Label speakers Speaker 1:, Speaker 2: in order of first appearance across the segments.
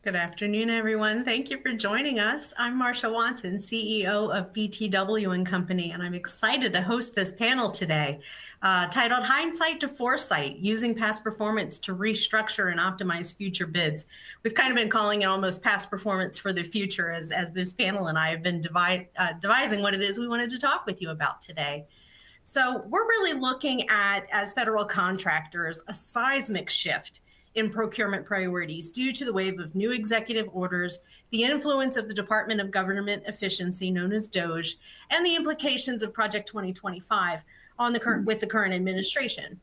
Speaker 1: Good afternoon, everyone. Thank you for joining us. I'm Marsha Watson, CEO of BTW and Company, and I'm excited to host this panel today titled Hindsight to Foresight, Using Past Performance to Restructure and Optimize Future Bids. We've kind of been calling it almost past performance for the future as this panel and I have been devising what it is we wanted to talk with you about today. So we're really looking at, as federal contractors, a seismic shift in procurement priorities due to the wave of new executive orders, the influence of the Department of Government Efficiency, known as DOGE, and the implications of Project 2025 on with the current administration.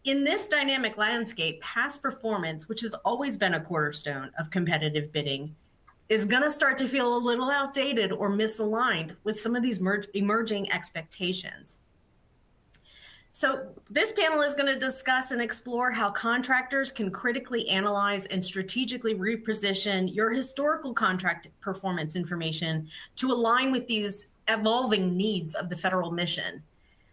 Speaker 1: In this dynamic landscape, past performance, which has always been a cornerstone of competitive bidding, is going to start to feel a little outdated or misaligned with some of these emerging expectations. So this panel is going to discuss and explore how contractors can critically analyze and strategically reposition your historical contract performance information to align with these evolving needs of the federal mission.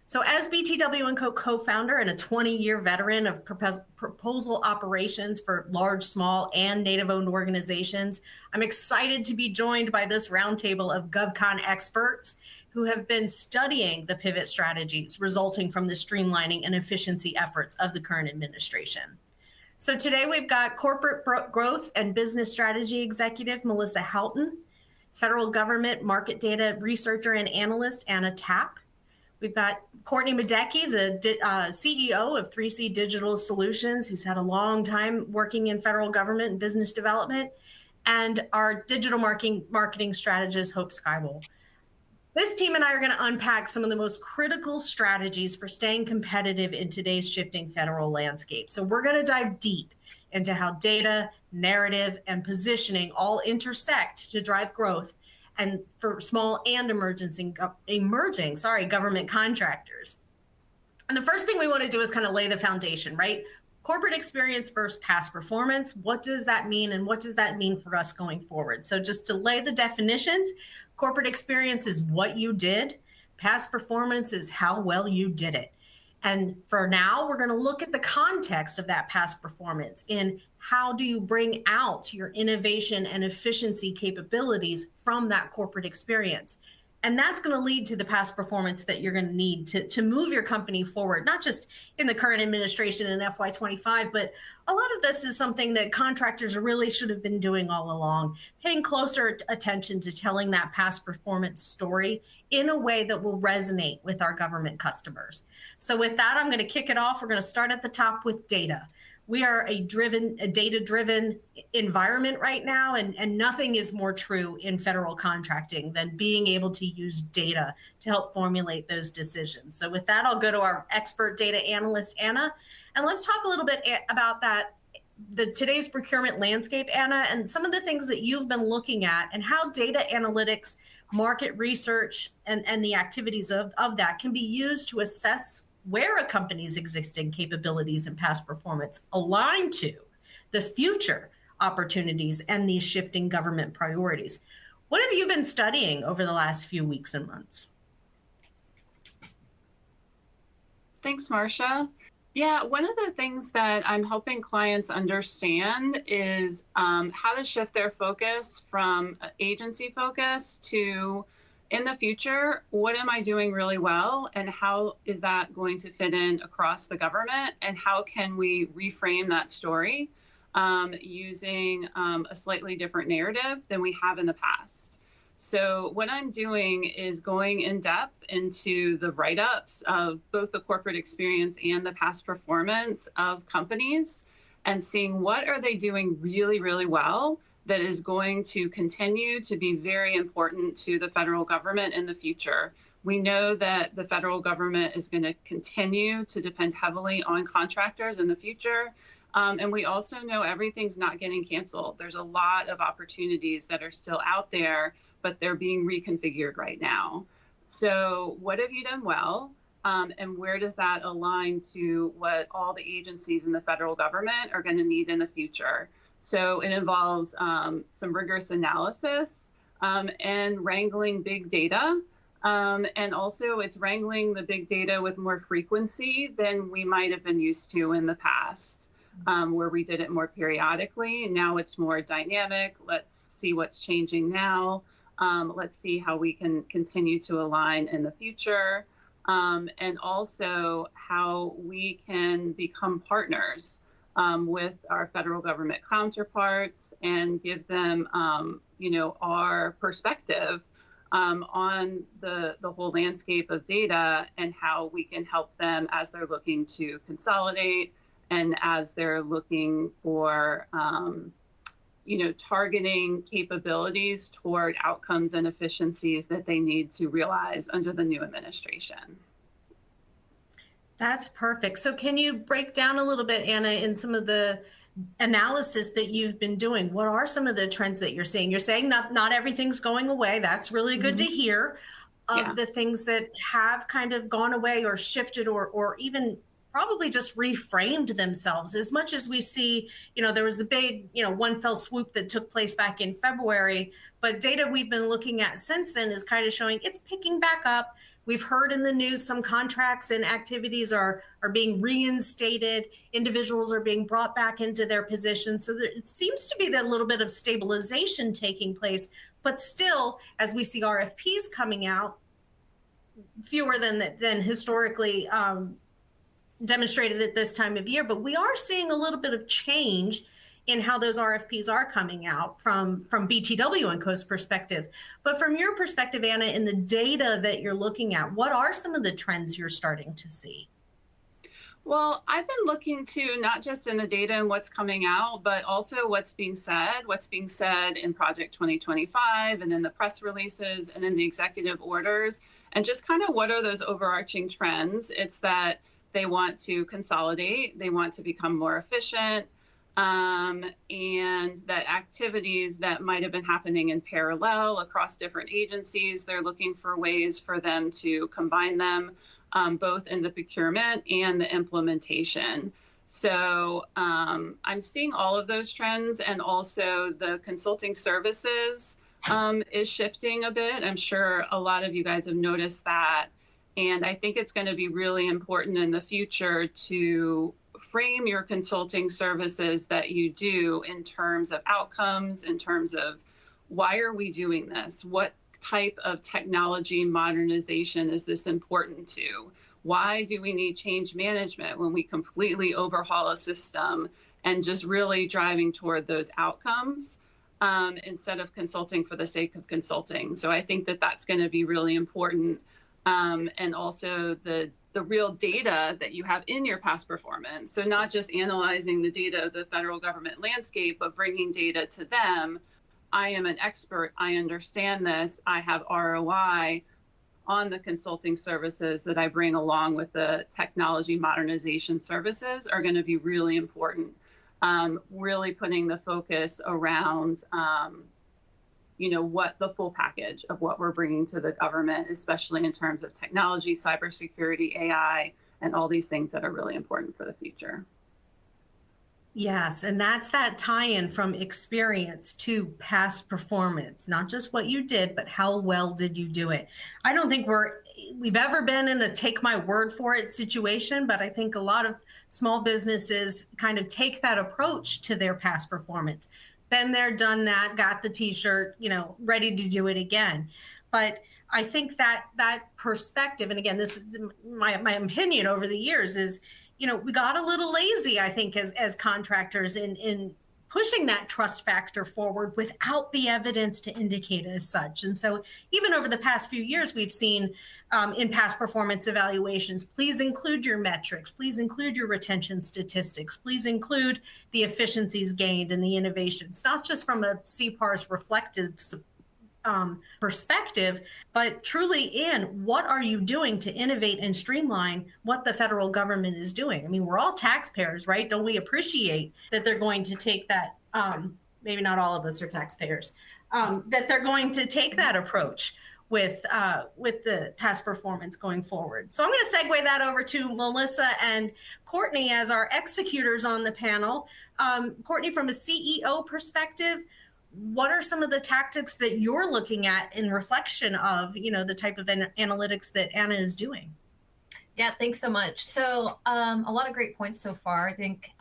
Speaker 1: So as BTW & Co. co-founder and a 20-year veteran of proposal operations for large, small, and Native-owned organizations, I'm excited to be joined by this roundtable of GovCon experts who have been studying the pivot strategies resulting from the streamlining and efficiency efforts of the current administration. So today we've got Corporate Growth and Business Strategy Executive Melissa Houghton, Federal Government Market Data Researcher and Analyst Anna Tapp. We've got Courtney Medecky, the CEO of 3C Digital Solutions, who's had a long time working in federal government and business development, and our digital marketing strategist, Hope Skywell. This team and I are going to unpack some of the most critical strategies for staying competitive in today's shifting federal landscape. So we're going to dive deep into how data, narrative, and positioning all intersect to drive growth and for small and emerging government contractors. And the first thing we want to do is kind of lay the foundation, right? Corporate experience versus past performance. What does that mean? And what does that mean for us going forward? So just to lay the definitions, corporate experience is what you did. Past performance is how well you did it. And for now, we're going to look at the context of that past performance in how do you bring out your innovation and efficiency capabilities from that corporate experience. And that's going to lead to the past performance that you're going to need to move your company forward, not just in the current administration in FY25, but a lot of this is something that contractors really should have been doing all along, paying closer attention to telling that past performance story in a way that will resonate with our government customers. So with that, I'm going to kick it off. We're going to start at the top with data. We are a data-driven environment right now, and nothing is more true in federal contracting than being able to use data to help formulate those decisions. So with that, I'll go to our expert data analyst, Anna, and let's talk a little bit about that, today's procurement landscape, Anna, and some of the things that you've been looking at and how data analytics, market research, and the activities of that can be used to assess where a company's existing capabilities and past performance align to the future opportunities and these shifting government priorities. What have you been studying over the last few weeks and months?
Speaker 2: Thanks, Marsha. Yeah, one of the things that I'm helping clients understand is how to shift their focus from agency focus to, in the future, what am I doing really well, and how is that going to fit in across the government, and how can we reframe that story using a slightly different narrative than we have in the past. So what I'm doing is going in depth into the write-ups of both the corporate experience and the past performance of companies and seeing what are they doing really, really well that is going to continue to be very important to the federal government in the future. We know that the federal government is going to continue to depend heavily on contractors in the future. And we also know everything's not getting canceled. There's a lot of opportunities that are still out there, but they're being reconfigured right now. So what have you done well? And where does that align to what all the agencies in the federal government are going to need in the future? So it involves some rigorous analysis and wrangling big data. And also it's wrangling the big data with more frequency than we might have been used to in the past. where we did it more periodically. Now it's more dynamic. Let's see what's changing now. Let's see how we can continue to align in the future. And also how we can become partners with our federal government counterparts and give them, our perspective on the whole landscape of data and how we can help them as they're looking to consolidate and as they're looking for, targeting capabilities toward outcomes and efficiencies that they need to realize under the new administration.
Speaker 1: That's perfect. So can you break down a little bit, Anna, in some of the analysis that you've been doing? What are some of the trends that you're seeing? You're saying not everything's going away. That's really good to hear. Of the things that have kind of gone away or shifted or even probably just reframed themselves. As much as we see, there was the big, one fell swoop that took place back in February, but data we've been looking at since then is kind of showing it's picking back up. We've heard in the news some contracts and activities are being reinstated. Individuals are being brought back into their positions. So it seems to be that little bit of stabilization taking place. But still, as we see RFPs coming out, fewer than historically demonstrated at this time of year. But we are seeing a little bit of change in how those RFPs are coming out from BTW and Co's perspective. But from your perspective, Anna, in the data that you're looking at, what are some of the trends you're starting to see?
Speaker 2: Well, I've been looking to not just in the data and what's coming out, but also what's being said in Project 2025 and in the press releases and in the executive orders, and just kind of what are those overarching trends. It's that they want to consolidate, they want to become more efficient, and that activities that might have been happening in parallel across different agencies, they're looking for ways for them to combine them, both in the procurement and the implementation. So I'm seeing all of those trends, and also the consulting services is shifting a bit. I'm sure a lot of you guys have noticed that. And I think it's going to be really important in the future to frame your consulting services that you do in terms of outcomes, in terms of why are we doing this? What type of technology modernization is this important to? Why do we need change management when we completely overhaul a system and just really driving toward those outcomes instead of consulting for the sake of consulting? So I think that that's going to be really important. And also the real data that you have in your past performance. So not just analyzing the data of the federal government landscape, but bringing data to them. I am an expert. I understand this. I have ROI on the consulting services that I bring along with the technology modernization services are going to be really important. Really putting the focus around what the full package of what we're bringing to the government, especially in terms of technology, cybersecurity, AI, and all these things that are really important for the future.
Speaker 1: Yes, and that's that tie-in from experience to past performance, not just what you did, but how well did you do it. I don't think we've ever been in a take my word for it situation, but I think a lot of small businesses kind of take that approach to their past performance. Been there, done that, got the t-shirt, ready to do it again. But I think that perspective, and again, this is my opinion over the years, is we got a little lazy, I think, as contractors in pushing that trust factor forward without the evidence to indicate as such. And so even over the past few years, we've seen in past performance evaluations, please include your metrics, please include your retention statistics, please include the efficiencies gained and the innovations, not just from a CPAR's reflective perspective, but truly in what are you doing to innovate and streamline what the federal government is doing? I mean, we're all taxpayers, right? Don't we appreciate that they're going to take that, maybe not all of us are taxpayers, that they're going to take that approach with the past performance going forward. So I'm going to segue that over to Melissa and Courtney as our executors on the panel. Courtney, from a CEO perspective, what are some of the tactics that you're looking at in reflection of, the type of analytics that Anna is doing?
Speaker 3: Yeah, thanks so much. So, a lot of great points so far. I think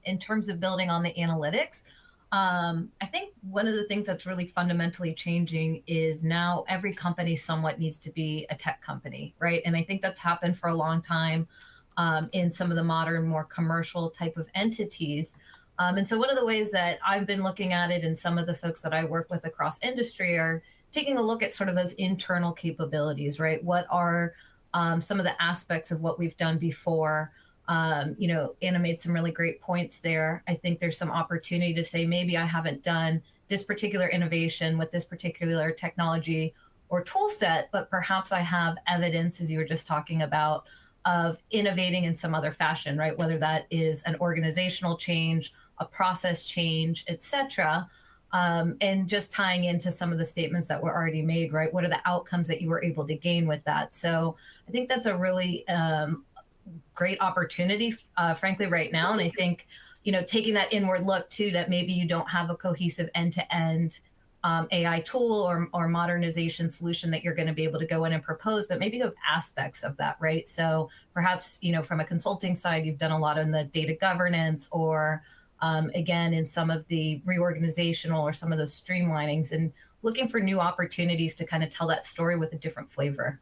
Speaker 3: in terms of building on the analytics, I think one of the things that's really fundamentally changing is now every company somewhat needs to be a tech company, right? And I think that's happened for a long time in some of the modern, more commercial type of entities. And so, one of the ways that I've been looking at it, and some of the folks that I work with across industry are taking a look at sort of those internal capabilities, right? What are some of the aspects of what we've done before? Anna made some really great points there. I think there's some opportunity to say, maybe I haven't done this particular innovation with this particular technology or tool set, but perhaps I have evidence, as you were just talking about, of innovating in some other fashion, right? Whether that is an organizational change, a process change, et cetera. And just tying into some of the statements that were already made, right? What are the outcomes that you were able to gain with that? So I think that's a really great opportunity, frankly, right now. And I think, taking that inward look too, that maybe you don't have a cohesive end-to-end AI tool or modernization solution that you're going to be able to go in and propose, but maybe you have aspects of that, right? So perhaps, from a consulting side, you've done a lot in the data governance, or again, in some of the reorganizational or some of those streamlinings, and looking for new opportunities to kind of tell that story with a different flavor.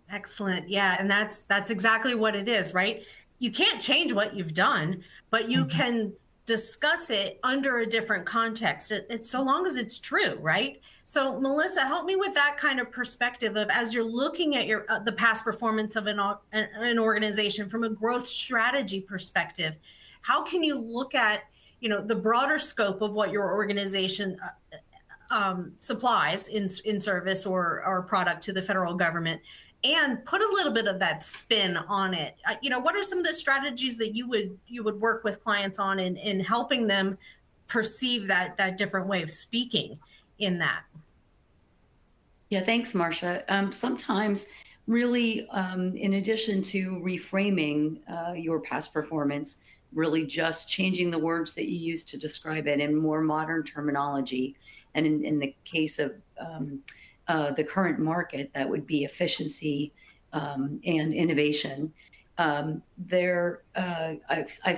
Speaker 1: Excellent. Yeah, and that's exactly what it is, right? You can't change what you've done, but you can discuss it under a different context. It's so long as it's true, right? So Melissa, help me with that kind of perspective of, as you're looking at the past performance of an organization from a growth strategy perspective, how can you look at the broader scope of what your organization supplies in service or product to the federal government, and put a little bit of that spin on it? What are some of the strategies that you would work with clients on in helping them perceive that different way of speaking in that?
Speaker 4: Yeah, thanks, Marcia. Sometimes really, in addition to reframing your past performance, really just changing the words that you use to describe it in more modern terminology. And in the case of the current market, that would be efficiency and innovation. I've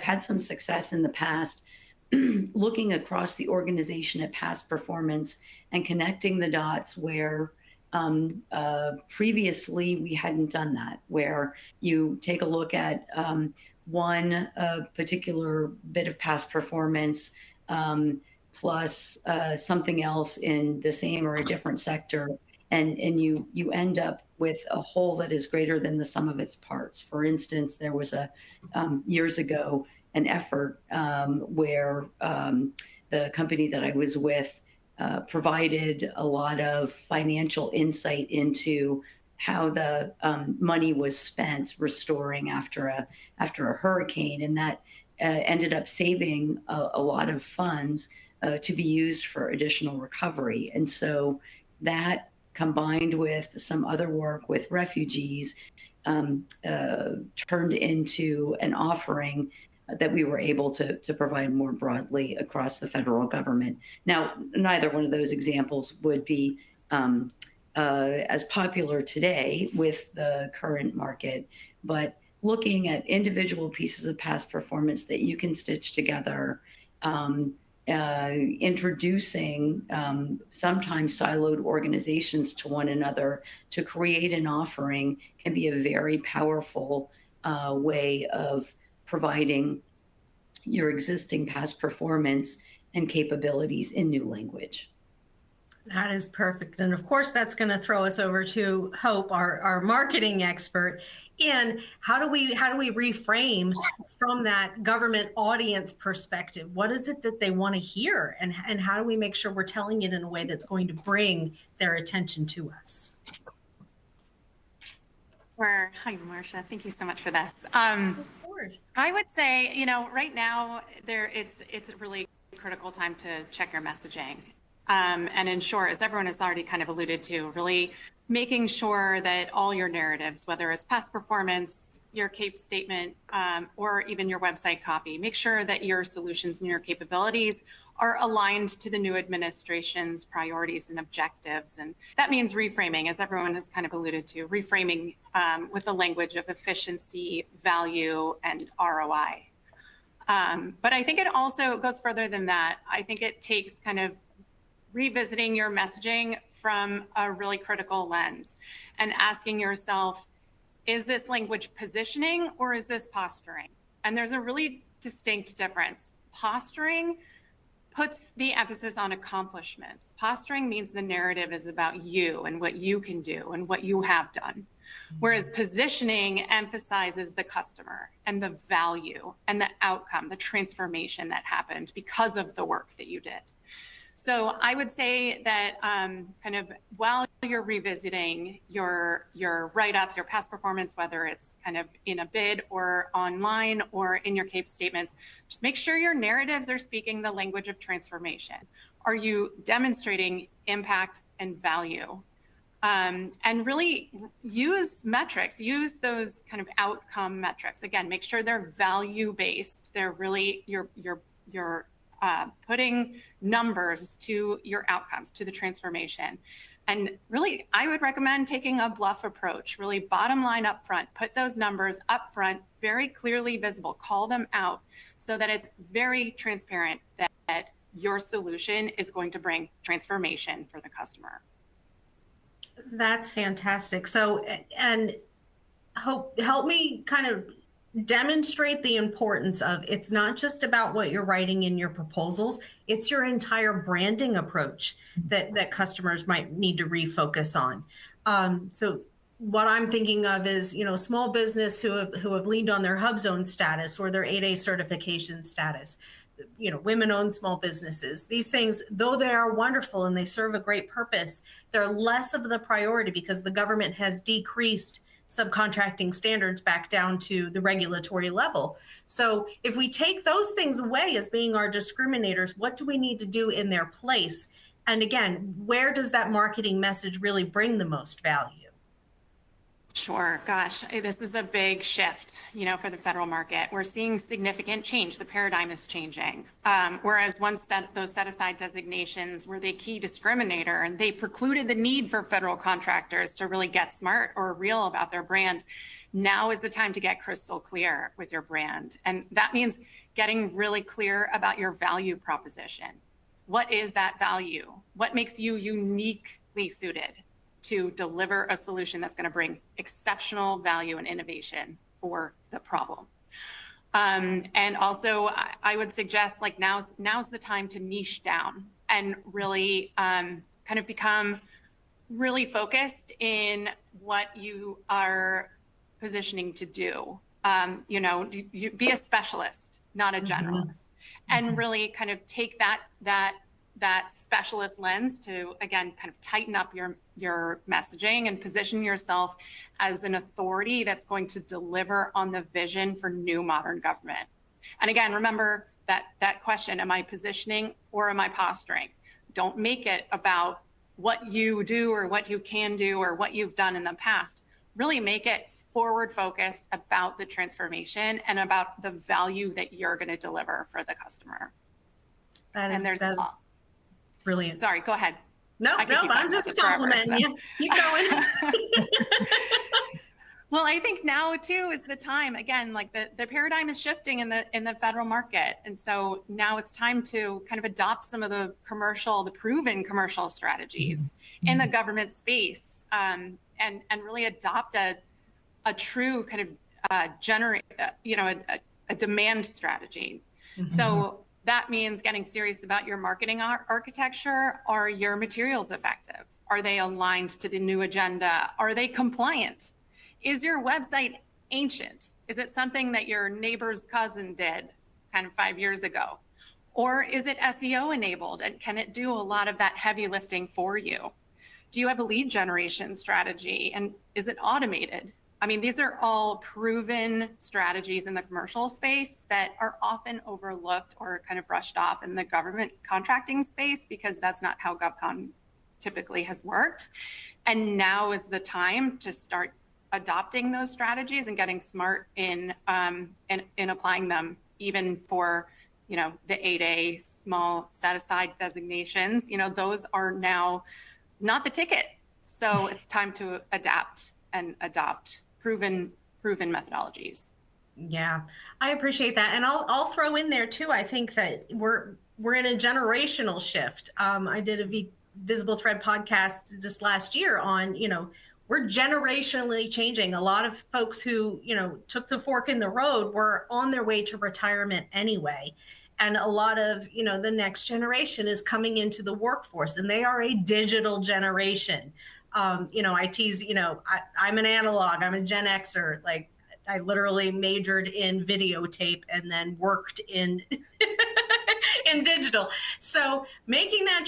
Speaker 4: had some success in the past looking across the organization at past performance and connecting the dots where previously we hadn't done that, where you take a look at one particular bit of past performance plus something else in the same or a different sector, and you end up with a whole that is greater than the sum of its parts. For instance, there was years ago an effort where the company that I was with provided a lot of financial insight into how the money was spent restoring after a hurricane, and that ended up saving a lot of funds to be used for additional recovery. And so that, combined with some other work with refugees, turned into an offering that we were able to provide more broadly across the federal government. Now, neither one of those examples would be as popular today with the current market, but looking at individual pieces of past performance that you can stitch together, introducing sometimes siloed organizations to one another to create an offering, can be a very powerful way of providing your existing past performance and capabilities in new language.
Speaker 1: That is perfect. And of course, that's going to throw us over to Hope, our marketing expert, in how do we reframe from that government audience perspective? What is it that they want to hear? And how do we make sure we're telling it in a way that's going to bring their attention to us?
Speaker 5: Hi, Marcia. Thank you so much for this.
Speaker 1: Of course.
Speaker 5: I would say, right now it's a really critical time to check your messaging. And ensure, as everyone has already kind of alluded to, really making sure that all your narratives, whether it's past performance, your CAPE statement, or even your website copy, make sure that your solutions and your capabilities are aligned to the new administration's priorities and objectives. And that means reframing, as everyone has kind of alluded to, reframing with the language of efficiency, value, and ROI. But I think it also goes further than that. I think it takes kind of revisiting your messaging from a really critical lens and asking yourself, is this language positioning or is this posturing? And there's a really distinct difference. Posturing puts the emphasis on accomplishments. Posturing means the narrative is about you and what you can do and what you have done. Whereas positioning emphasizes the customer and the value and the outcome, the transformation that happened because of the work that you did. So I would say that kind of while you're revisiting your write-ups, your past performance, whether it's kind of in a bid or online or in your CAPE statements, just make sure your narratives are speaking the language of transformation. Are you demonstrating impact and value? And really use metrics, use those kind of outcome metrics. Again, make sure they're value-based. They're really, you're putting numbers to your outcomes, to the transformation. And really, I would recommend taking a bluff approach, really bottom line up front, put those numbers up front, very clearly visible, call them out so that it's very transparent that your solution is going to bring transformation for the customer.
Speaker 1: That's fantastic. So, and help me kind of demonstrate the importance of, it's not just about what you're writing in your proposals, it's your entire branding approach that customers might need to refocus on. So what I'm thinking of is, small business who have leaned on their HubZone status or their 8A certification status, women-owned small businesses. These things, though they are wonderful and they serve a great purpose, they're less of the priority because the government has decreased subcontracting standards back down to the regulatory level. So if we take those things away as being our discriminators, what do we need to do in their place? And again, where does that marketing message really bring the most value?
Speaker 5: Sure. Gosh, this is a big shift, for the federal market. We're seeing significant change. The paradigm is changing. Whereas once those set-aside designations were the key discriminator and they precluded the need for federal contractors to really get smart or real about their brand, now is the time to get crystal clear with your brand. And that means getting really clear about your value proposition. What is that value? What makes you uniquely suited to deliver a solution that's going to bring exceptional value and innovation for the problem? And also, I would suggest now's the time to niche down and really kind of become really focused in what you are positioning to do. You be a specialist, not a generalist, and really kind of take that specialist lens to, again, kind of tighten up your messaging and position yourself as an authority that's going to deliver on the vision for new modern government. And again, remember that question, am I positioning or am I posturing? Don't make it about what you do or what you can do or what you've done in the past. Really make it forward focused about the transformation and about the value that you're going to deliver for the customer.
Speaker 1: That's brilliant.
Speaker 5: Sorry, go ahead.
Speaker 1: No, I'm just complimenting you. Keep going.
Speaker 5: Well, I think now too is the time. Again, the paradigm is shifting in the federal market, and so now it's time to kind of adopt some of the proven commercial strategies in the government space, and really adopt a true kind of a demand strategy. So that means getting serious about your marketing architecture. Are your materials effective? Are they aligned to the new agenda? Are they compliant? Is your website ancient? Is it something that your neighbor's cousin did kind of 5 years ago? Or is it SEO enabled and can it do a lot of that heavy lifting for you? Do you have a lead generation strategy and is it automated? I mean, these are all proven strategies in the commercial space that are often overlooked or kind of brushed off in the government contracting space because that's not how GovCon typically has worked. And now is the time to start adopting those strategies and getting smart in applying them even for the 8A small set aside designations, those are now not the ticket. So it's time to adapt and adopt proven methodologies.
Speaker 1: Yeah, I appreciate that. And I'll throw in there too. I think that we're in a generational shift. I did a Visible Thread podcast just last year on, we're generationally changing. A lot of folks who, took the fork in the road were on their way to retirement anyway. And a lot of, the next generation is coming into the workforce, and they are a digital generation. I tease, I'm an analog, I'm a Gen Xer. Like, I literally majored in videotape and then worked in in digital. So making that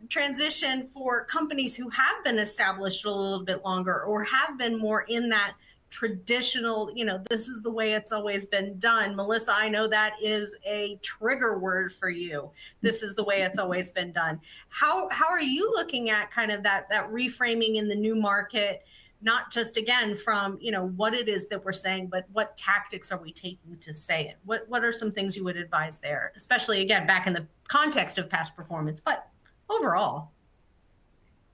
Speaker 1: transition for companies who have been established a little bit longer or have been more in that traditional, this is the way it's always been done. Melissa, I know that is a trigger word for you. This is the way it's always been done. How are you looking at kind of that reframing in the new market? Not just, again, from, what it is that we're saying, but what tactics are we taking to say it? What are some things you would advise there, especially, again, back in the context of past performance, but overall?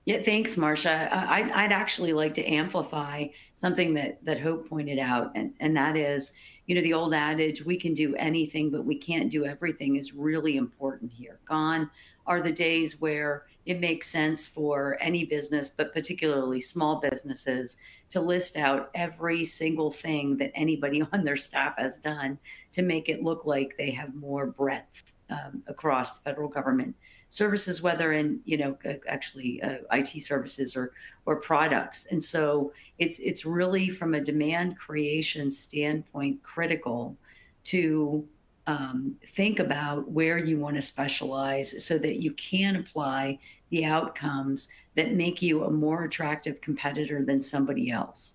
Speaker 4: Yeah, thanks, Marcia. I'd actually like to amplify something that Hope pointed out, and that is, the old adage, we can do anything, but we can't do everything, is really important here. Gone are the days where it makes sense for any business, but particularly small businesses, to list out every single thing that anybody on their staff has done to make it look like they have more breadth across the federal government services, whether in IT services or products. And so it's really, from a demand creation standpoint, critical to think about where you want to specialize so that you can apply the outcomes that make you a more attractive competitor than somebody else.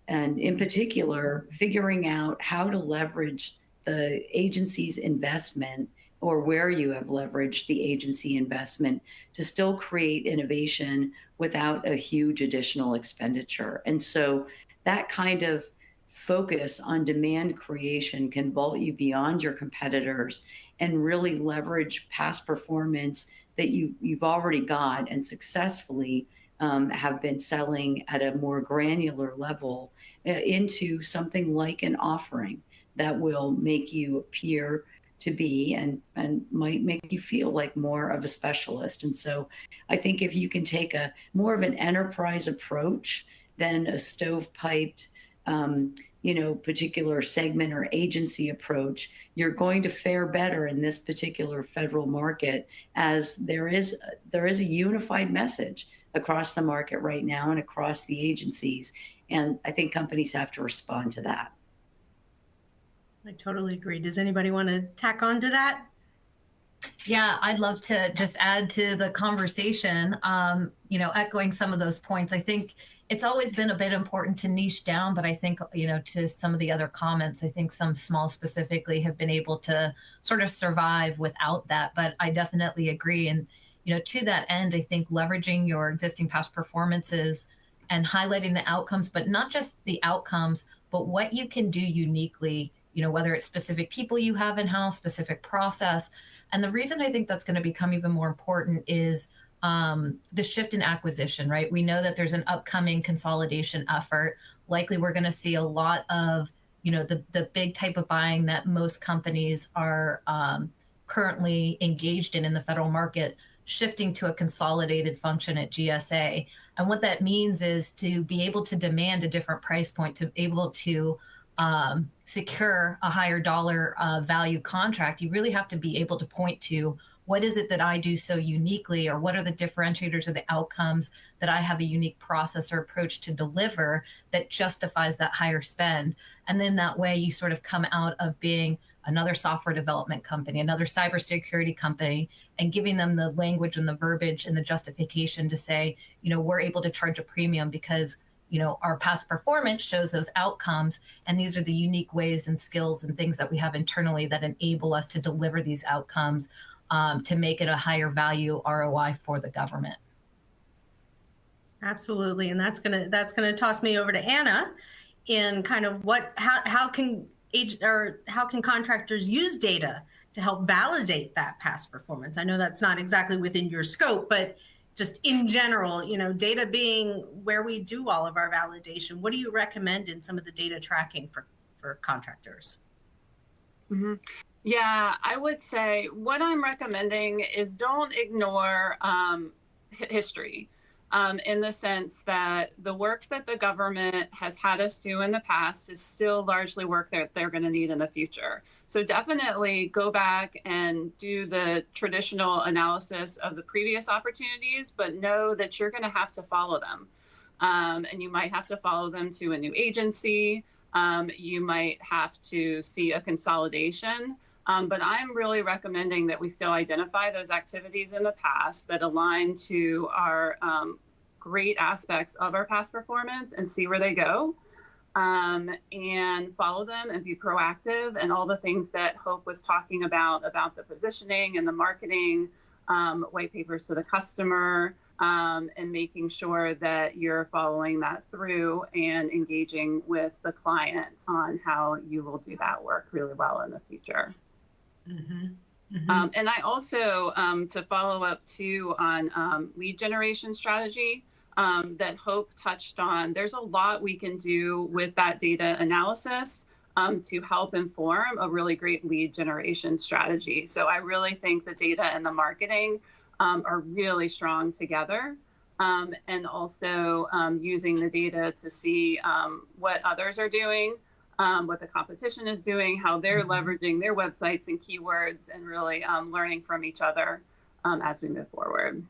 Speaker 4: And in particular, figuring out how to leverage the agency's investment, or where you have leveraged the agency investment, to still create innovation without a huge additional expenditure. And so that kind of focus on demand creation can vault you beyond your competitors and really leverage past performance that you've already got and successfully have been selling at a more granular level into something like an offering that will make you appear to be and might make you feel like more of a specialist. And so I think if you can take a more of an enterprise approach than a stovepiped particular segment or agency approach, you're going to fare better in this particular federal market, as there is a unified message across the market right now and across the agencies. And I think companies have to respond to that.
Speaker 1: I totally agree. Does anybody want to tack on to that?
Speaker 3: Yeah, I'd love to just add to the conversation, echoing some of those points. I think it's always been a bit important to niche down, but I think, to some of the other comments, I think some small specifically have been able to sort of survive without that. But I definitely agree. And, to that end, I think leveraging your existing past performances and highlighting the outcomes, but not just the outcomes, but what you can do uniquely, whether it's specific people you have in-house, specific process. And the reason I think that's going to become even more important is the shift in acquisition, right? We know that there's an upcoming consolidation effort. Likely we're going to see a lot of, the big type of buying that most companies are currently engaged in the federal market, shifting to a consolidated function at GSA. And what that means is to be able to demand a different price point, to be able to secure a higher dollar value contract, you really have to be able to point to what is it that I do so uniquely, or what are the differentiators or the outcomes that I have a unique process or approach to deliver that justifies that higher spend. And then that way you sort of come out of being another software development company, another cybersecurity company, and giving them the language and the verbiage and the justification to say, we're able to charge a premium because our past performance shows those outcomes, and these are the unique ways and skills and things that we have internally that enable us to deliver these outcomes, to make it a higher value ROI for the government.
Speaker 1: Absolutely, and that's gonna toss me over to Anna in kind of how can contractors use data to help validate that past performance? I know that's not exactly within your scope, but just in general, data being where we do all of our validation, what do you recommend in some of the data tracking for contractors?
Speaker 2: Mm-hmm. Yeah, I would say what I'm recommending is don't ignore history, in the sense that the work that the government has had us do in the past is still largely work that they're going to need in the future. So definitely go back and do the traditional analysis of the previous opportunities, but know that you're going to have to follow them. And you might have to follow them to a new agency. You might have to see a consolidation. But I'm really recommending that we still identify those activities in the past that align to our great aspects of our past performance and see where they go, and follow them and be proactive, and all the things that Hope was talking about the positioning and the marketing, white papers to the customer, and making sure that you're following that through and engaging with the client on how you will do that work really well in the future. Mm-hmm. Mm-hmm. And I also, to follow up too on lead generation strategy that Hope touched on, there's a lot we can do with that data analysis to help inform a really great lead generation strategy. So I really think the data and the marketing are really strong together. And also using the data to see what others are doing, what the competition is doing, how they're leveraging their websites and keywords, and really learning from each other as we move forward.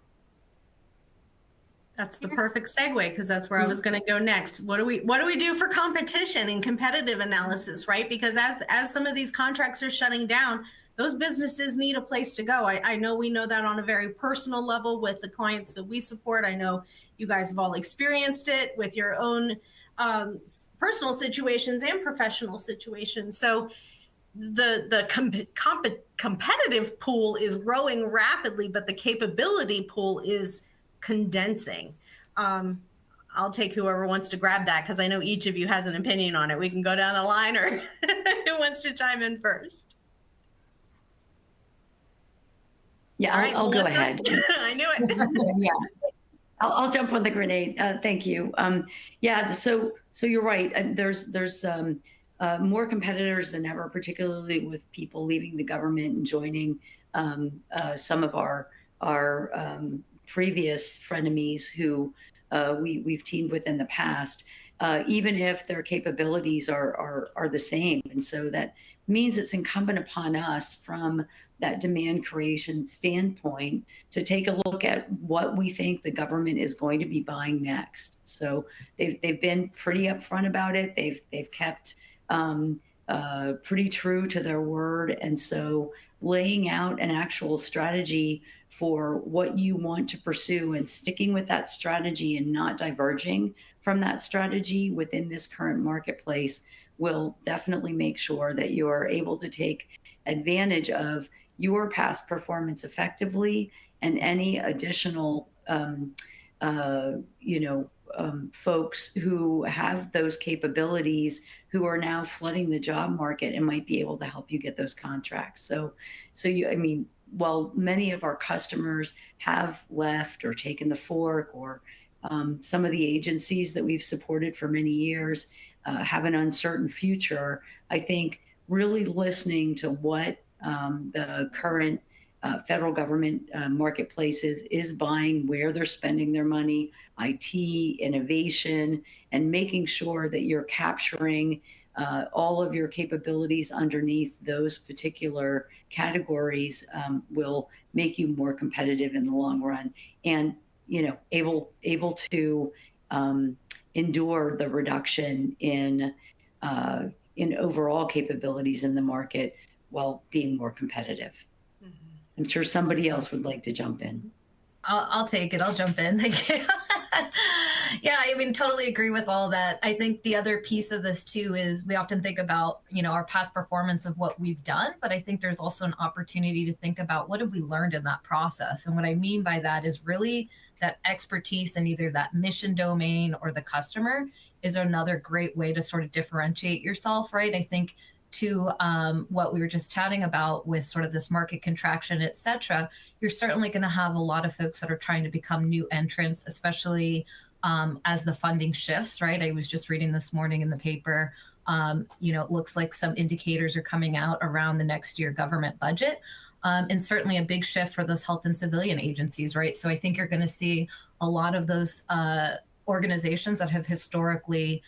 Speaker 1: That's the perfect segue, because that's where I was going to go next. What do we do for competition and competitive analysis, right? Because as some of these contracts are shutting down, those businesses need a place to go. I know we know that on a very personal level with the clients that we support. I know you guys have all experienced it with your own personal situations and professional situations. So the competitive pool is growing rapidly, but the capability pool is condensing. I'll take whoever wants to grab that, because I know each of you has an opinion on it. We can go down the line, or who wants to chime in first?
Speaker 4: Yeah,
Speaker 1: All right,
Speaker 4: I'll go
Speaker 1: Melissa?
Speaker 4: ahead.
Speaker 1: I knew it.
Speaker 4: Yeah, I'll jump on the grenade. Thank you. Yeah, so you're right. There's more competitors than ever, particularly with people leaving the government and joining some of our previous frenemies who we've teamed with in the past, even if their capabilities are the same. And so that means it's incumbent upon us from that demand creation standpoint to take a look at what we think the government is going to be buying next. So they've been pretty upfront about it. They've kept pretty true to their word. And so laying out an actual strategy for what you want to pursue and sticking with that strategy and not diverging from that strategy within this current marketplace will definitely make sure that you are able to take advantage of your past performance effectively, and any additional folks who have those capabilities who are now flooding the job market and might be able to help you get those contracts. So while many of our customers have left or taken the fork, or some of the agencies that we've supported for many years have an uncertain future, I think really listening to what the current federal government marketplace is buying, where they're spending their money, IT, innovation, and making sure that you're capturing all of your capabilities underneath those particular categories will make you more competitive in the long run, and able to endure the reduction in overall capabilities in the market while being more competitive. Mm-hmm. I'm sure somebody else would like to jump in.
Speaker 3: I'll take it. I'll jump in. Thank you. Yeah, totally agree with all that. I think the other piece of this too is we often think about, our past performance of what we've done, but I think there's also an opportunity to think about what have we learned in that process. And what I mean by that is really that expertise in either that mission domain or the customer is another great way to sort of differentiate yourself, right? I think to what we were just chatting about with sort of this market contraction, et cetera, you're certainly going to have a lot of folks that are trying to become new entrants, especially as the funding shifts, right? I was just reading this morning in the paper, it looks like some indicators are coming out around the next year government budget. And certainly a big shift for those health and civilian agencies, right? So I think you're going to see a lot of those organizations that have historically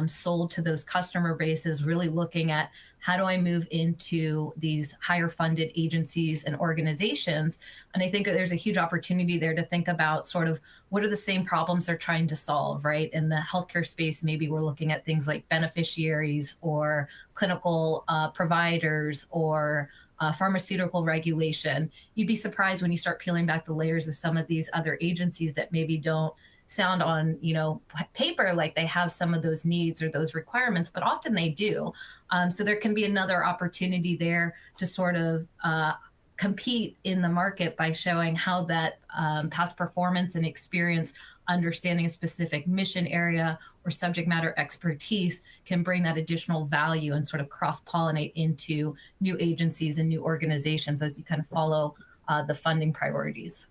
Speaker 3: sold to those customer bases really looking at how do I move into these higher funded agencies and organizations. And I think there's a huge opportunity there to think about sort of what are the same problems they're trying to solve, right? In the healthcare space, maybe we're looking at things like beneficiaries or clinical providers or pharmaceutical regulation. You'd be surprised when you start peeling back the layers of some of these other agencies that maybe don't sound on paper like they have some of those needs or those requirements, but often they do. So there can be another opportunity there to sort of compete in the market by showing how that past performance and experience, understanding a specific mission area or subject matter expertise can bring that additional value and sort of cross-pollinate into new agencies and new organizations as you kind of follow the funding priorities.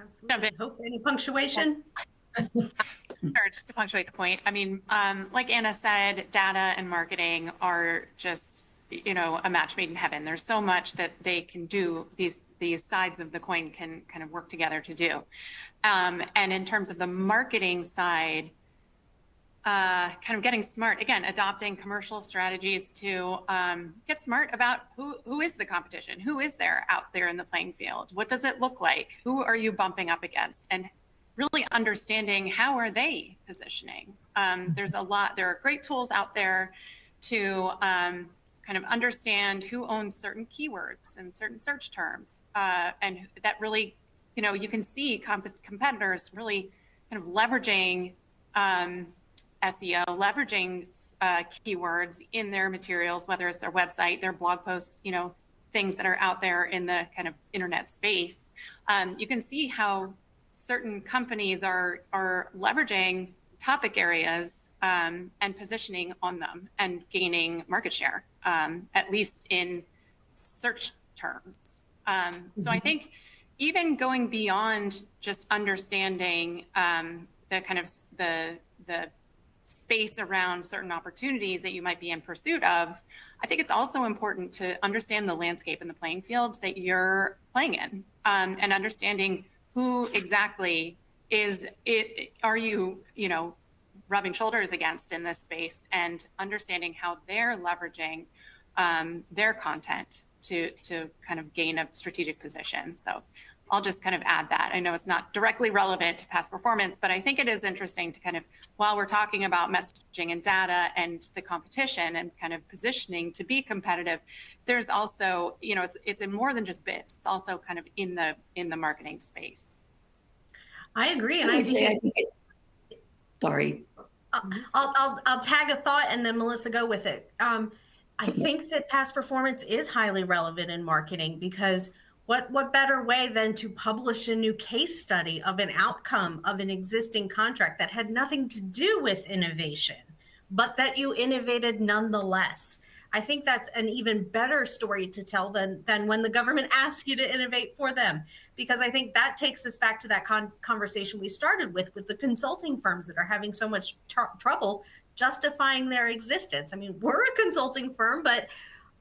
Speaker 1: Absolutely. Hope any punctuation?
Speaker 5: Sure, just to punctuate the point. I mean, like Anna said, data and marketing are just, a match made in heaven. There's so much that they can do. These sides of the coin can kind of work together to do. And in terms of the marketing side, kind of getting smart, again, adopting commercial strategies to get smart about who is the competition, who is there out there in the playing field, what does it look like, who are you bumping up against, and really understanding how are they positioning. There are great tools out there to kind of understand who owns certain keywords and certain search terms, and that really, you can see competitors really kind of leveraging SEO, leveraging keywords in their materials, whether it's their website, their blog posts, things that are out there in the kind of internet space. You can see how certain companies are leveraging topic areas and positioning on them and gaining market share, at least in search terms. So I think even going beyond just understanding the kind of the space around certain opportunities that you might be in pursuit of, I think it's also important to understand the landscape and the playing field that you're playing in, and understanding who exactly are you, rubbing shoulders against in this space, and understanding how they're leveraging their content to kind of gain a strategic position. So I'll just kind of add that. I know it's not directly relevant to past performance, but I think it is interesting to kind of, while we're talking about messaging and data and the competition and kind of positioning to be competitive, there's also, it's in more than just bits. It's also kind of in the marketing space.
Speaker 1: I agree. And
Speaker 4: sorry.
Speaker 1: I'll tag a thought and then Melissa go with it. I think that past performance is highly relevant in marketing, because what better way than to publish a new case study of an outcome of an existing contract that had nothing to do with innovation, but that you innovated nonetheless. I think that's an even better story to tell than when the government asks you to innovate for them, because I think that takes us back to that conversation we started with the consulting firms that are having so much trouble justifying their existence. I mean, we're a consulting firm, but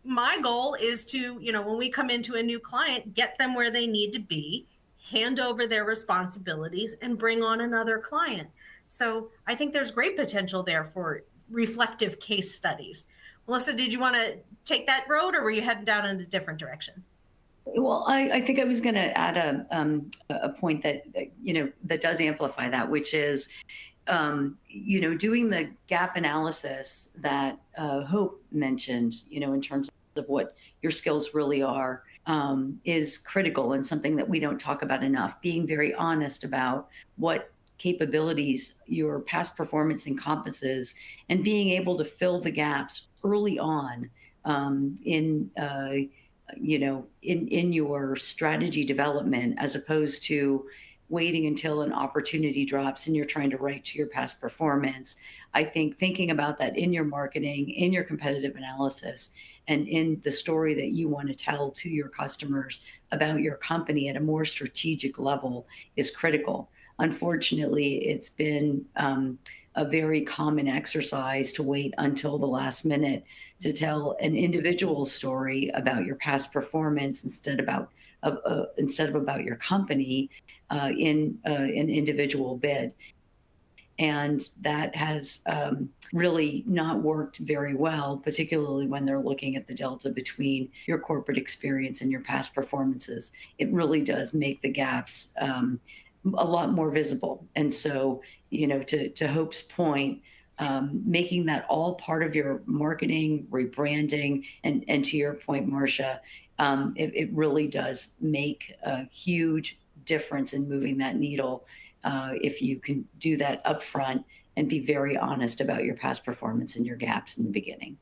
Speaker 1: my goal is to, when we come into a new client, get them where they need to be, hand over their responsibilities, and bring on another client. So I think there's great potential there for reflective case studies. Melissa, did you want to take that road, or were you heading down in a different direction?
Speaker 4: Well, I think I was going to add a point that, that does amplify that, which is, doing the gap analysis that Hope mentioned, in terms of what your skills really are, is critical, and something that we don't talk about enough. Being very honest about what capabilities your past performance encompasses, and being able to fill the gaps early on in your strategy development, as opposed to waiting until an opportunity drops and you're trying to write to your past performance. I think thinking about that in your marketing, in your competitive analysis, and in the story that you want to tell to your customers about your company at a more strategic level is critical. Unfortunately, it's been a very common exercise to wait until the last minute to tell an individual story about your past performance instead of about your company in an individual bid. And that has really not worked very well, particularly when they're looking at the delta between your corporate experience and your past performances. It really does make the gaps a lot more visible. And so, to Hope's point, making that all part of your marketing, rebranding, and to your point, Marcia, it really does make a huge difference in moving that needle if you can do that upfront and be very honest about your past performance and your gaps in the beginning.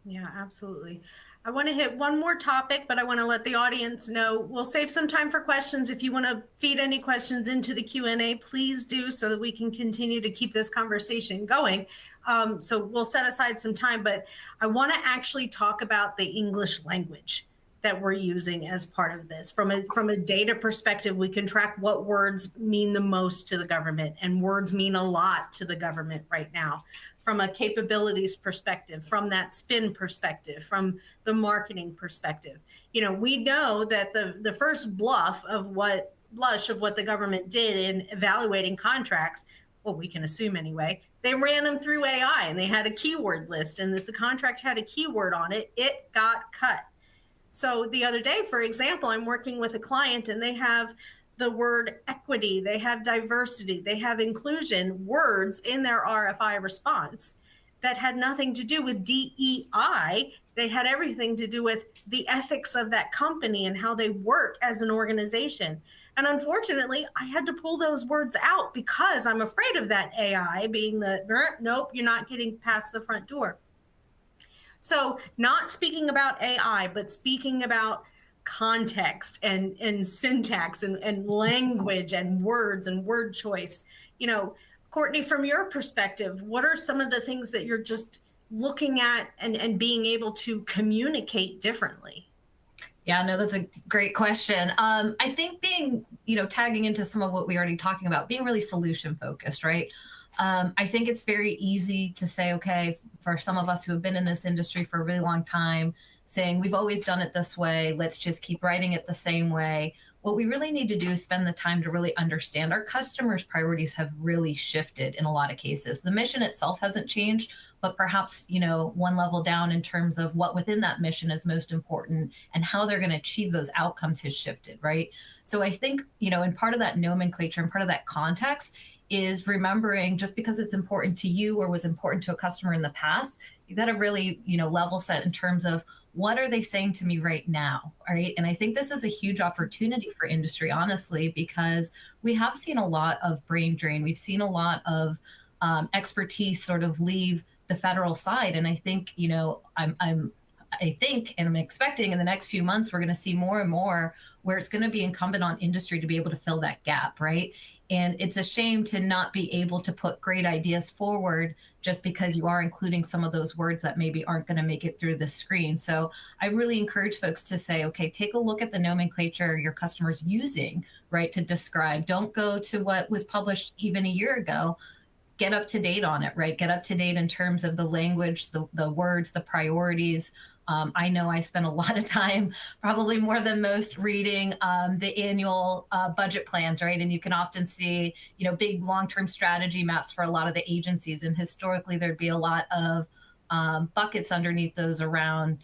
Speaker 1: Yeah, absolutely. I want to hit one more topic, but I want to let the audience know we'll save some time for questions. If you want to feed any questions into the Q&A, please do, so that we can continue to keep this conversation going. So we'll set aside some time, but I want to actually talk about the English language that we're using as part of this. From a data perspective, we can track what words mean the most to the government, and words mean a lot to the government right now. From a capabilities perspective, from that spin perspective, from the marketing perspective. We know that the first blush of what the government did in evaluating contracts, well, we can assume anyway, they ran them through AI and they had a keyword list. And if the contract had a keyword on it, it got cut. So the other day, for example, I'm working with a client and they have the word equity, they have diversity, they have inclusion words in their RFI response that had nothing to do with DEI. They had everything to do with the ethics of that company and how they work as an organization. And unfortunately, I had to pull those words out because I'm afraid of that AI being nope, you're not getting past the front door. So not speaking about AI, but speaking about context and syntax and language and words and word choice. Courtney, from your perspective, what are some of the things that you're just looking at and being able to communicate differently?
Speaker 3: Yeah, no, that's a great question. I think being, tagging into some of what we already talking about, being really solution focused, right? I think it's very easy to say, okay, for some of us who have been in this industry for a really long time, saying we've always done it this way, let's just keep writing it the same way. What we really need to do is spend the time to really understand our customers' priorities have really shifted in a lot of cases. The mission itself hasn't changed, but perhaps, one level down in terms of what within that mission is most important and how they're going to achieve those outcomes has shifted, right? So I think, in part of that nomenclature and part of that context is remembering just because it's important to you or was important to a customer in the past, you got to really, level set in terms of what are they saying to me right now, right? And I think this is a huge opportunity for industry, honestly, because we have seen a lot of brain drain. We've seen a lot of expertise sort of leave the federal side. And I think, I think, and I'm expecting in the next few months, we're going to see more and more where it's going to be incumbent on industry to be able to fill that gap, right? And it's a shame to not be able to put great ideas forward just because you are including some of those words that maybe aren't going to make it through the screen. So I really encourage folks to say, okay, take a look at the nomenclature your customer's using, right, to describe. Don't go to what was published even a year ago. Get up to date on it, right? Get up to date in terms of the language, the words, the priorities. I know I spend a lot of time, probably more than most, reading the annual budget plans, right? And you can often see, big long-term strategy maps for a lot of the agencies. And historically, there'd be a lot of buckets underneath those around,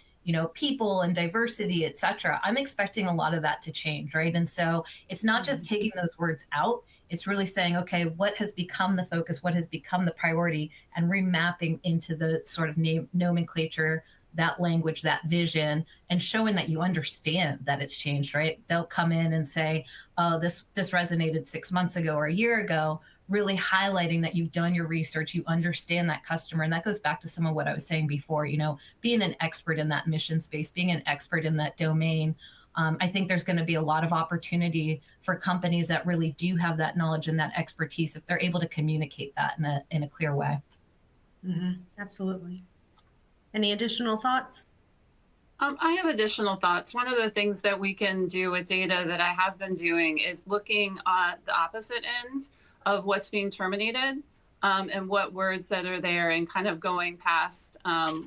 Speaker 3: people and diversity, et cetera. I'm expecting a lot of that to change, right? And so it's not just taking those words out. It's really saying, okay, what has become the focus? What has become the priority? And remapping into the sort of nomenclature, that language, that vision, and showing that you understand that it's changed, right? They'll come in and say, oh, this resonated 6 months ago or a year ago, really highlighting that you've done your research, you understand that customer. And that goes back to some of what I was saying before, being an expert in that mission space, being an expert in that domain, I think there's going to be a lot of opportunity for companies that really do have that knowledge and that expertise if they're able to communicate that in a clear way.
Speaker 1: Absolutely. Any additional thoughts?
Speaker 2: I have additional thoughts. One of the things that we can do with data that I have been doing is looking at the opposite end of what's being terminated and what words that are there, and kind of going past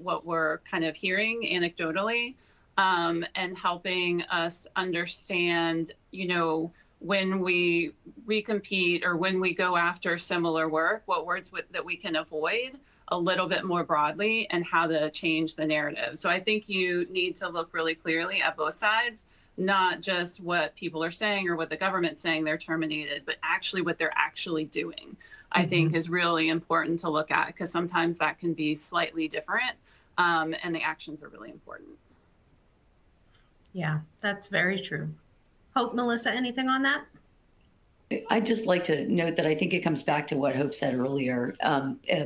Speaker 2: what we're kind of hearing anecdotally, and helping us understand, when we recompete or when we go after similar work, what words that we can avoid a little bit more broadly, and how to change the narrative. So I think you need to look really clearly at both sides, not just what people are saying or what the government's saying they're terminated, but actually what they're actually doing, I think is really important to look at, because sometimes that can be slightly different, and the actions are really important.
Speaker 1: Yeah, that's very true. Hope, Melissa, anything on that?
Speaker 4: I'd just like to note that I think it comes back to what Hope said earlier,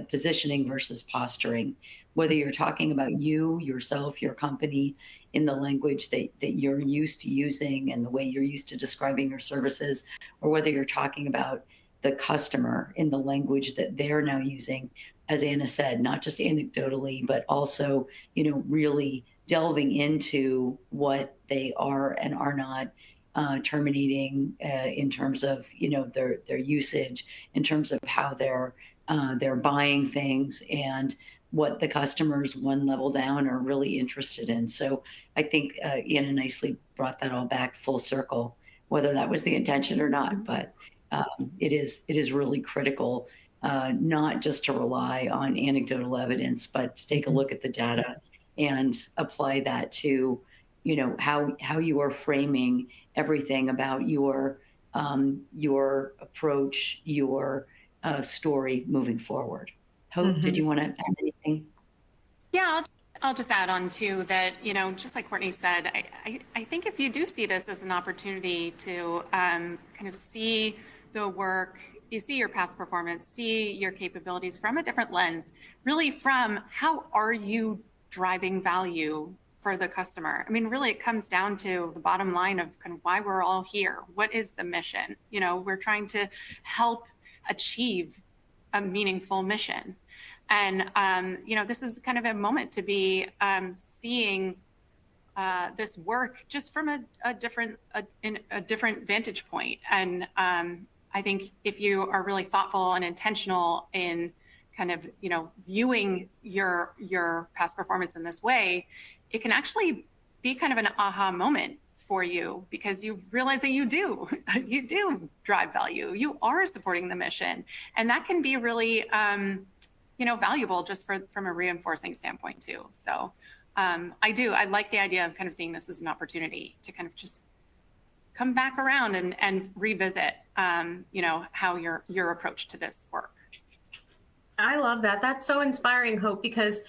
Speaker 4: positioning versus posturing. Whether you're talking about you, yourself, your company in the language that you're used to using and the way you're used to describing your services, or whether you're talking about the customer in the language that they're now using, as Anna said, not just anecdotally, but also, really delving into what they are and are not terminating in terms of their usage, in terms of how they're buying things, and what the customers one level down are really interested in. So I think Anna nicely brought that all back full circle, whether that was the intention or not. But it is really critical not just to rely on anecdotal evidence, but to take a look at the data and apply that to how you are framing everything about your approach, your story moving forward. Hope, did you want to add anything?
Speaker 5: Yeah, I'll just add on too that, just like Courtney said, I think if you do see this as an opportunity to kind of see the work, you see your past performance, see your capabilities from a different lens, really from how are you driving value for the customer. I mean, really, it comes down to the bottom line of kind of why we're all here. What is the mission? We're trying to help achieve a meaningful mission. And, this is kind of a moment to be seeing this work just from a different vantage point. And I think if you are really thoughtful and intentional in kind of, viewing your past performance in this way, it can actually be kind of an aha moment for you, because you realize that you do drive value. You are supporting the mission. And that can be really, valuable just from a reinforcing standpoint too. So I like the idea of kind of seeing this as an opportunity to kind of just come back around and revisit, how your approach to this work.
Speaker 1: I love that. That's so inspiring, Hope, because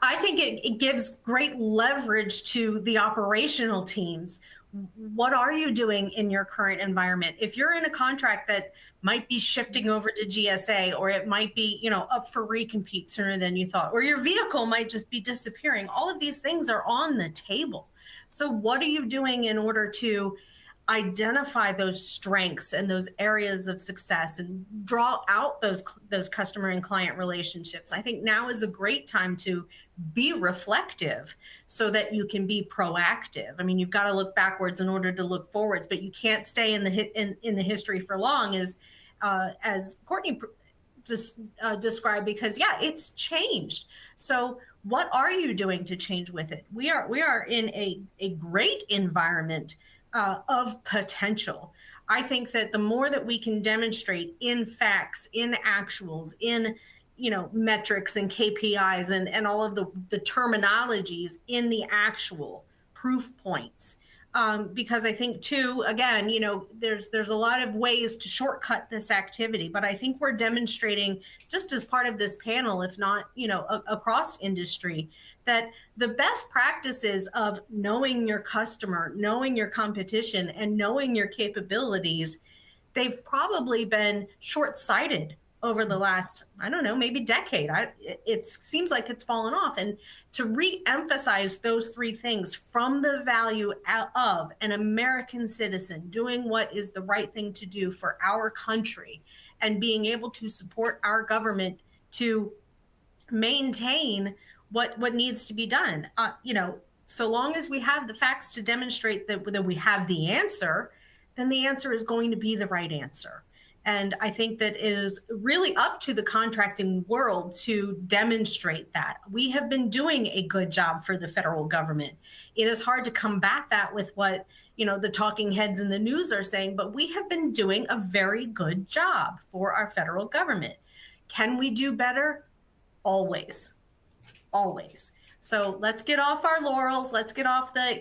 Speaker 1: I think it gives great leverage to the operational teams. What are you doing in your current environment? If you're in a contract that might be shifting over to GSA, or it might be, up for recompete sooner than you thought, or your vehicle might just be disappearing, all of these things are on the table. So what are you doing in order to identify those strengths and those areas of success and draw out those customer and client relationships? I think now is a great time to be reflective so that you can be proactive. I mean, you've got to look backwards in order to look forwards, but you can't stay in the history for long, as Courtney just described, because it's changed. So what are you doing to change with it? We are in a great environment of potential. I think that the more that we can demonstrate in facts, in actuals, in metrics and KPIs and all of the terminologies in the actual proof points, because I think too, again, there's a lot of ways to shortcut this activity, but I think we're demonstrating, just as part of this panel, if not across industry, that the best practices of knowing your customer, knowing your competition, and knowing your capabilities, they've probably been short-sighted over the last, I don't know, maybe decade. It seems like it's fallen off. And to re-emphasize those three things from the value of an American citizen doing what is the right thing to do for our country and being able to support our government to maintain what needs to be done. So long as we have the facts to demonstrate that we have the answer, then the answer is going to be the right answer. And I think that it is really up to the contracting world to demonstrate that. We have been doing a good job for the federal government. It is hard to combat that with what, the talking heads in the news are saying, but we have been doing a very good job for our federal government. Can we do better? Always, always. So let's get off our laurels. Let's get off the,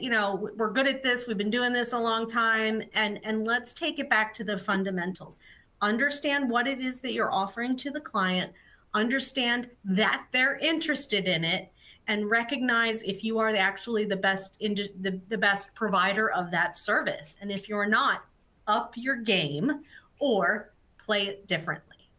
Speaker 1: we're good at this. We've been doing this a long time. And let's take it back to the fundamentals. Understand what it is that you're offering to the client, understand that they're interested in it, and recognize if you are actually the best provider of that service. And if you're not, up your game or play it differently,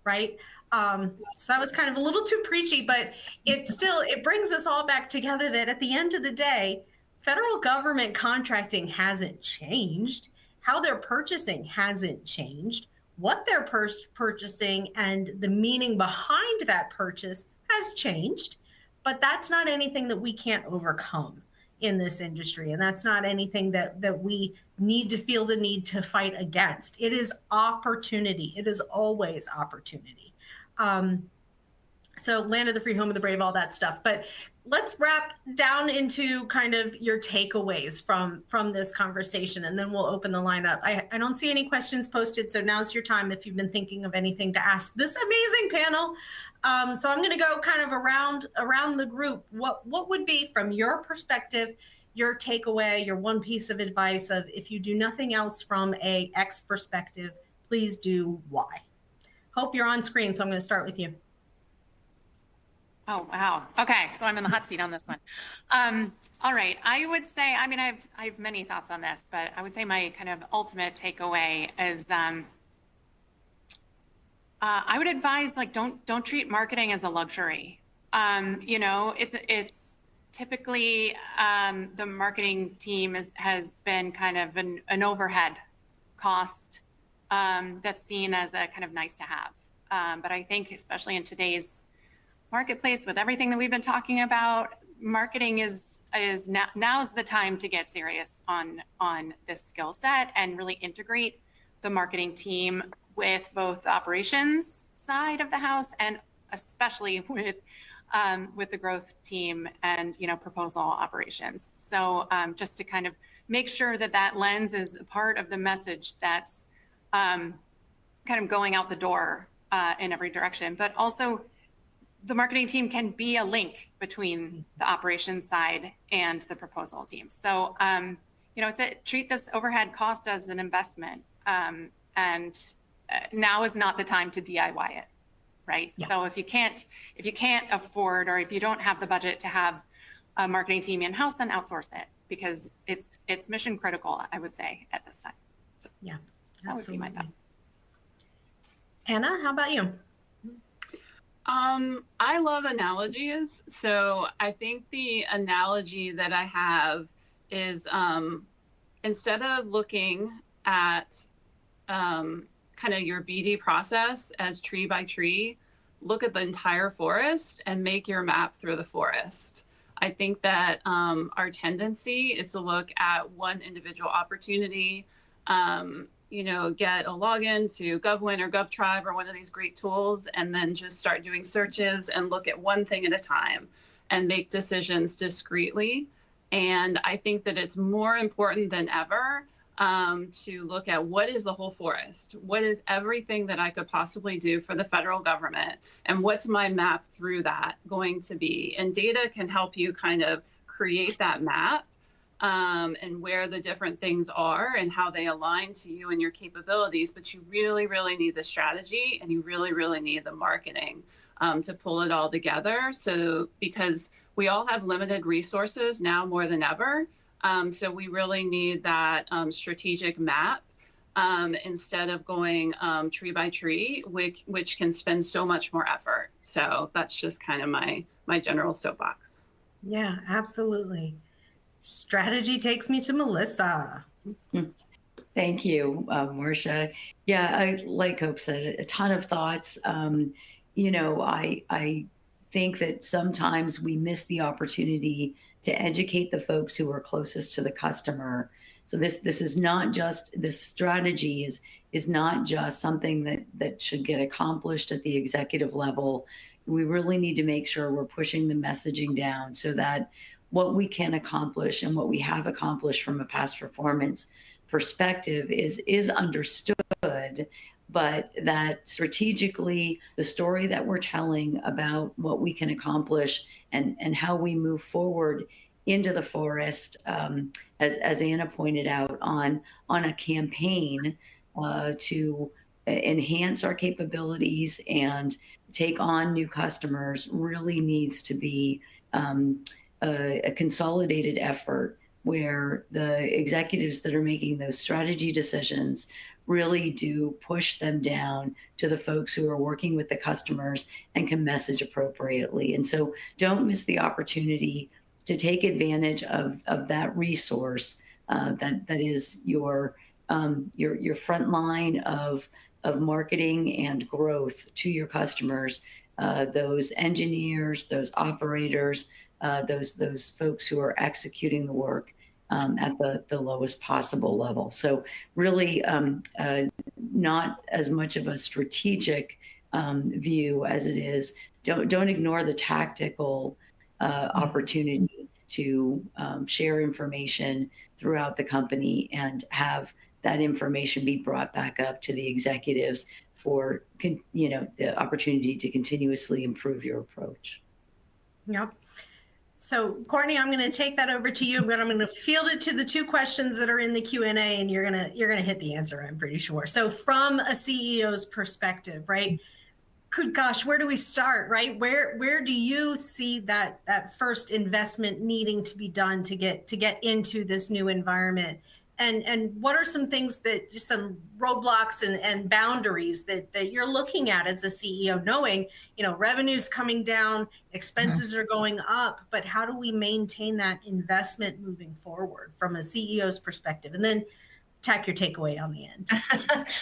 Speaker 1: right? So that was kind of a little too preachy, but it brings us all back together that at the end of the day, federal government contracting hasn't changed. How they're purchasing hasn't changed. What they're purchasing and the meaning behind that purchase has changed, but that's not anything that we can't overcome in this industry. And that's not anything that we need to feel the need to fight against. It is opportunity. It is always opportunity. So land of the free, home of the brave, all that stuff. But let's wrap down into kind of your takeaways from this conversation, and then we'll open the line up. I don't see any questions posted, so now's your time if you've been thinking of anything to ask this amazing panel. So I'm going to go kind of around the group. What would be, from your perspective, your takeaway, your one piece of advice of, if you do nothing else from a X perspective, please do Y? Hope you're on screen, so I'm going to start with you.
Speaker 5: Oh, wow. Okay. So I'm in the hot seat on this one. All right. I would say, I mean, I have many thoughts on this, but I would say my kind of ultimate takeaway is, I would advise, like, don't treat marketing as a luxury. It's typically, the marketing team has been kind of an overhead cost, that's seen as a kind of nice to have. But I think, especially in today's marketplace, with everything that we've been talking about, marketing is now's the time to get serious on this skill set and really integrate the marketing team with both the operations side of the house and especially with the growth team and proposal operations. So just to kind of make sure that lens is a part of the message that's kind of going out the door in every direction, but also the marketing team can be a link between the operations side and the proposal team. So, treat this overhead cost as an investment, and now is not the time to DIY it, right? Yeah. So if you can't afford, or if you don't have the budget to have a marketing team in-house, then outsource it, because it's mission critical, I would say, at this time. So yeah, that would be my thought.
Speaker 1: Anna, how about you?
Speaker 2: I love analogies. So I think the analogy that I have is, instead of looking at kind of your BD process as tree by tree, look at the entire forest and make your map through the forest. I think that our tendency is to look at one individual opportunity, get a login to GovWin or GovTribe or one of these great tools, and then just start doing searches and look at one thing at a time and make decisions discreetly. And I think that it's more important than ever to look at what is the whole forest, what is everything that I could possibly do for the federal government, and what's my map through that going to be. And data can help you kind of create that map. And where the different things are and how they align to you and your capabilities. But you really, really need the strategy, and you really, really need the marketing to pull it all together. So because we all have limited resources now more than ever. So we really need that strategic map instead of going tree by tree, which can spend so much more effort. So that's just kind of my general soapbox.
Speaker 1: Yeah, absolutely. Strategy takes me to Melissa.
Speaker 4: Thank you, Marcia. Yeah, like Hope said, a ton of thoughts. I think that sometimes we miss the opportunity to educate the folks who are closest to the customer. So this is not just, this strategy is not just something that should get accomplished at the executive level. We really need to make sure we're pushing the messaging down so that what we can accomplish and what we have accomplished from a past performance perspective is understood, but that strategically the story that we're telling about what we can accomplish and how we move forward into the forest, as Anna pointed out, on a campaign to enhance our capabilities and take on new customers really needs to be a consolidated effort where the executives that are making those strategy decisions really do push them down to the folks who are working with the customers and can message appropriately. And so don't miss the opportunity to take advantage of that resource that is your front line of marketing and growth to your customers, those engineers, those operators, those folks who are executing the work at the lowest possible level. So really not as much of a strategic view as it is, don't ignore the tactical opportunity to share information throughout the company and have that information be brought back up to the executives for the opportunity to continuously improve your approach.
Speaker 1: Yep. So Courtney, I'm going to take that over to you, but I'm going to field it to the two questions that are in the Q&A, and you're going to hit the answer, I'm pretty sure. So from a CEO's perspective, right? Good gosh, where do we start, right? Where do you see that first investment needing to be done to get into this new environment? And what are some things some roadblocks and boundaries that you're looking at as a CEO, knowing, revenue's coming down, expenses are going up, but how do we maintain that investment moving forward from a CEO's perspective? And then tack your takeaway on the end.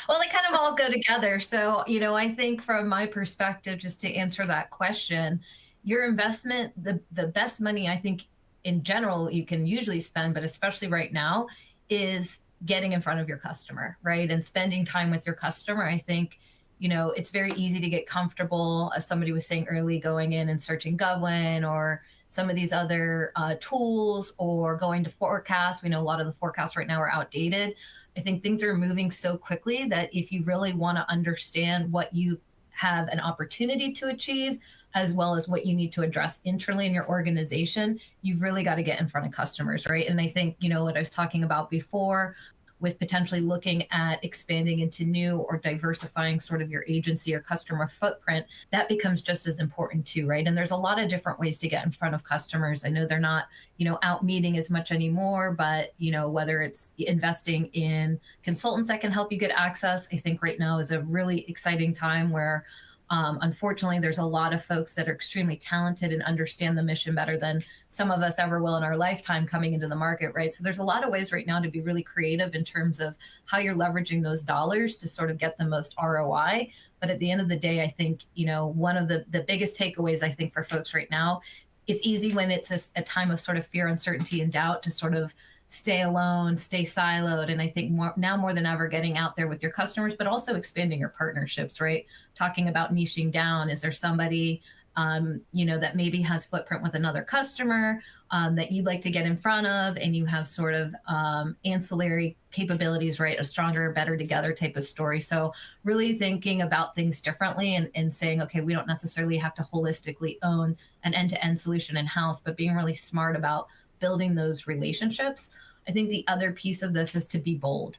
Speaker 3: Well, they kind of all go together. So, I think from my perspective, just to answer that question, your investment, the best money I think in general you can usually spend, but especially right now, is getting in front of your customer, right? And spending time with your customer. I think, it's very easy to get comfortable, as somebody was saying early, going in and searching GovCon or some of these other tools, or going to forecasts. We know a lot of the forecasts right now are outdated. I think things are moving so quickly that if you really want to understand what you have an opportunity to achieve, as well as what you need to address internally in your organization, you've really got to get in front of customers, right? And I think, what I was talking about before with potentially looking at expanding into new or diversifying sort of your agency or customer footprint, that becomes just as important too, right? And there's a lot of different ways to get in front of customers. I know they're not, out meeting as much anymore, but, whether it's investing in consultants that can help you get access, I think right now is a really exciting time where unfortunately, there's a lot of folks that are extremely talented and understand the mission better than some of us ever will in our lifetime coming into the market, right? So there's a lot of ways right now to be really creative in terms of how you're leveraging those dollars to sort of get the most ROI. But at the end of the day, I think, one of the biggest takeaways, I think, for folks right now, it's easy when it's a time of sort of fear, uncertainty, and doubt to sort of stay alone, stay siloed. And I think now more than ever, getting out there with your customers, but also expanding your partnerships, right? Talking about niching down. Is there somebody, that maybe has footprint with another customer that you'd like to get in front of, and you have sort of ancillary capabilities, right? A stronger, better together type of story. So really thinking about things differently and saying, okay, we don't necessarily have to holistically own an end-to-end solution in-house, but being really smart about building those relationships. I think the other piece of this is to be bold.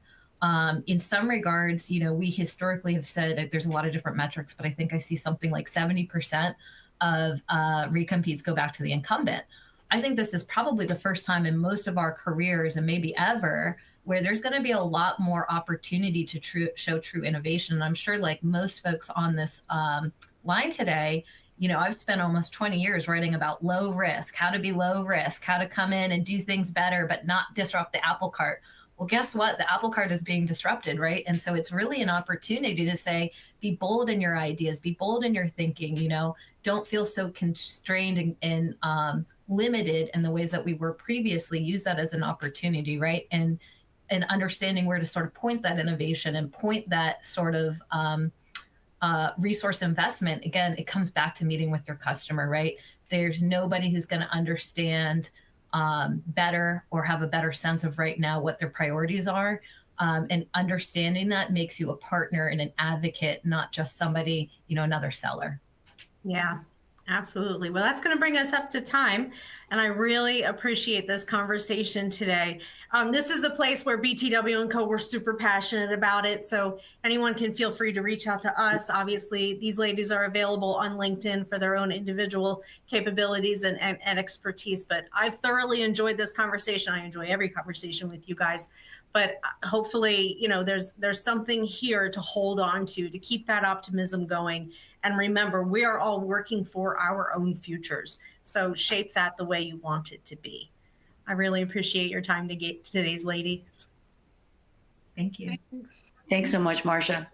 Speaker 3: In some regards, we historically have said that there's a lot of different metrics, but I think I see something like 70% of recompetes go back to the incumbent. I think this is probably the first time in most of our careers, and maybe ever, where there's going to be a lot more opportunity to show true innovation. And I'm sure, like most folks on this line today, I've spent almost 20 years writing about low risk, how to be low risk, how to come in and do things better, but not disrupt the apple cart. Well, guess what? The apple cart is being disrupted, right? And so it's really an opportunity to say, be bold in your ideas, be bold in your thinking, don't feel so constrained and limited in the ways that we were previously. Use that as an opportunity, right? And understanding where to sort of point that innovation and point that sort of resource investment. Again, it comes back to meeting with your customer, right? There's nobody who's going to understand better or have a better sense of right now what their priorities are. And understanding that makes you a partner and an advocate, not just somebody, another seller.
Speaker 1: Yeah, absolutely. Well, that's going to bring us up to time. And I really appreciate this conversation today. This is a place where BTW & Co. we're super passionate about it. So anyone can feel free to reach out to us. Obviously, these ladies are available on LinkedIn for their own individual capabilities and expertise. But I've thoroughly enjoyed this conversation. I enjoy every conversation with you guys. But hopefully, there's something here to hold on to keep that optimism going. And remember, we are all working for our own futures. So shape that the way you want it to be. I really appreciate your time today's ladies.
Speaker 3: Thank you.
Speaker 4: Thanks so much, Marcia.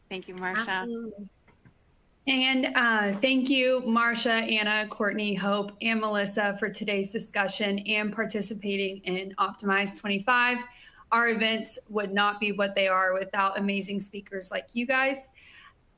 Speaker 5: Thank you, Marcia.
Speaker 1: Absolutely.
Speaker 6: And thank you, Marcia, Anna, Courtney, Hope, and Melissa for today's discussion and participating in Optimize 25. Our events would not be what they are without amazing speakers like you guys.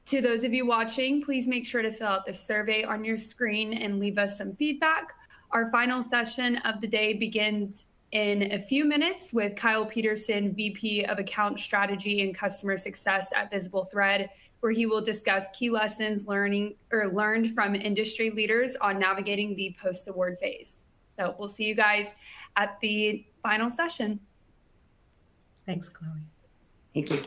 Speaker 6: To those of you watching, please make sure to fill out the survey on your screen and leave us some feedback. Our final session of the day begins in a few minutes with Kyle Peterson, VP of Account Strategy and Customer Success at Visible Thread, where he will discuss key lessons learned from industry leaders on navigating the post-award phase. So we'll see you guys at the final session.
Speaker 1: Thanks, Chloe.
Speaker 4: Thank you.